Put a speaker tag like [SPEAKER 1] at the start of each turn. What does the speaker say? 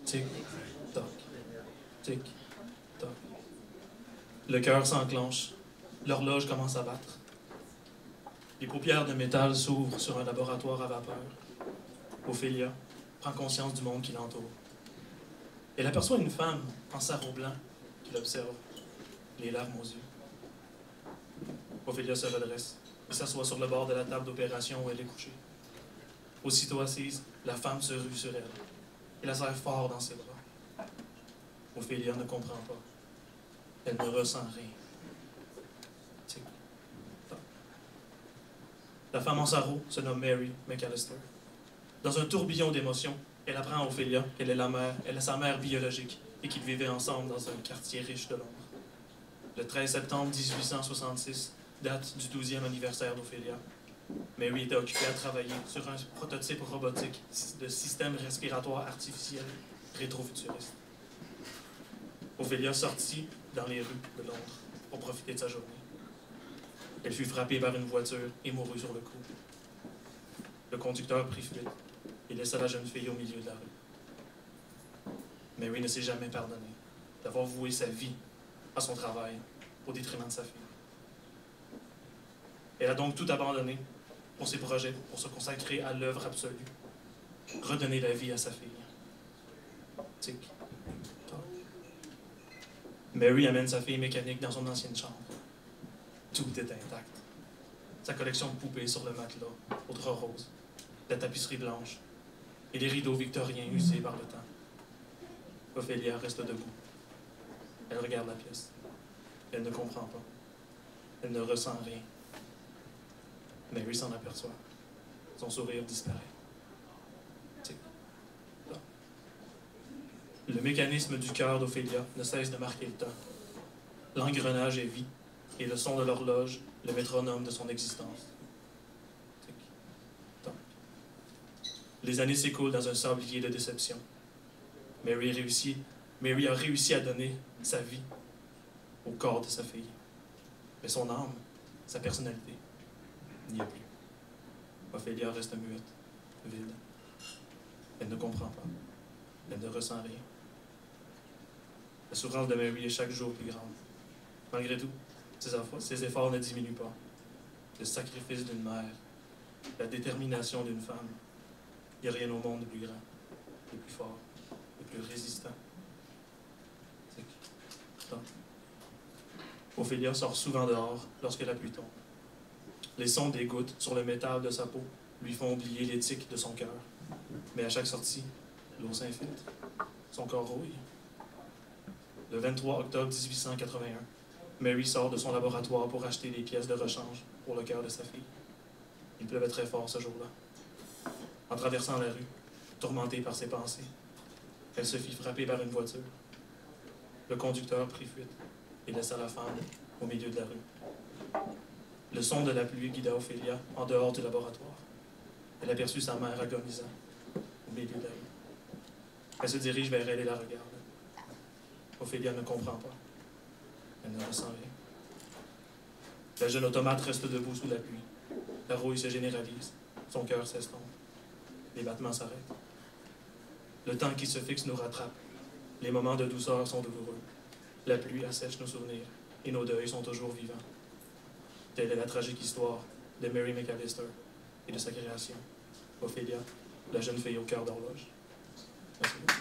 [SPEAKER 1] Tic, toc, tic, toc. Le cœur s'enclenche. L'horloge commence à battre. Les paupières de métal s'ouvrent sur un laboratoire à vapeur. Ophélia prend conscience du monde qui l'entoure. Elle aperçoit une femme en sarrau blanc qui l'observe, les larmes aux yeux. Ophélia se redresse et s'assoit sur le bord de la table d'opération où elle est couchée. Aussitôt assise, la femme se rue sur elle et la serre fort dans ses bras. Ophélia ne comprend pas. Elle ne ressent rien. Tic, toc. La femme en sarrau se nomme Mary McAllister. Dans un tourbillon d'émotions, elle apprend à Ophélia qu'elle est sa mère biologique et qu'ils vivaient ensemble dans un quartier riche de Londres. Le 13 septembre 1866 date du 12e anniversaire d'Ophélia. Mary était occupée à travailler sur un prototype robotique de système respiratoire artificiel rétrofuturiste. Ophélia sortit dans les rues de Londres pour profiter de sa journée. Elle fut frappée par une voiture et mourut sur le coup. Le conducteur prit fuite et laissa la jeune fille au milieu de la rue. Mary ne s'est jamais pardonné d'avoir voué sa vie à son travail au détriment de sa fille. Elle a donc tout abandonné pour ses projets, pour se consacrer à l'œuvre absolue, redonner la vie à sa fille. Tic, toc. Mary amène sa fille mécanique dans son ancienne chambre. Tout est intact. Sa collection de poupées sur le matelas, au drap rose, la tapisserie blanche et les rideaux victoriens usés par le temps. Ophélia reste debout. Elle regarde la pièce. Elle ne comprend pas. Elle ne ressent rien. Mary s'en aperçoit. Son sourire disparaît. Tic, toc. Le mécanisme du cœur d'Ophélia ne cesse de marquer le temps. L'engrenage est vie, et le son de l'horloge, le métronome de son existence. Tic, toc. Les années s'écoulent dans un sablier de déception. Mary a réussi à donner sa vie au corps de sa fille. Mais son âme, sa personnalité, n'y est plus. Ophélia reste muette, vide. Elle ne comprend pas. Elle ne ressent rien. La souffrance de Mary est chaque jour plus grande. Malgré tout, ses efforts ne diminuent pas. Le sacrifice d'une mère, la détermination d'une femme, il n'y a rien au monde de plus grand, de plus fort, de plus résistant. Ophélia sort souvent dehors lorsque la pluie tombe. Les sons des gouttes sur le métal de sa peau lui font oublier les tics de son cœur. Mais à chaque sortie, l'eau s'infiltre. Son corps rouille. Le 23 octobre 1881, Mary sort de son laboratoire pour acheter des pièces de rechange pour le cœur de sa fille. Il pleuvait très fort ce jour-là. En traversant la rue, tourmentée par ses pensées, elle se fit frapper par une voiture. Le conducteur prit fuite et laissa la femme au milieu de la rue. Le son de la pluie guida Ophélia en dehors du laboratoire. Elle aperçut sa mère agonisant au milieu de la rue. Elle se dirige vers elle et la regarde. Ophélia ne comprend pas. Elle ne ressent rien. La jeune automate reste debout sous la pluie. La rouille se généralise. Son cœur s'estompe. Les battements s'arrêtent. Le temps qui se fixe nous rattrape. Les moments de douceur sont douloureux. La pluie assèche nos souvenirs et nos deuils sont toujours vivants. Telle est la tragique histoire de Mary McAllister et de sa création, Ophélia, la jeune fille au cœur d'horloge. Merci beaucoup.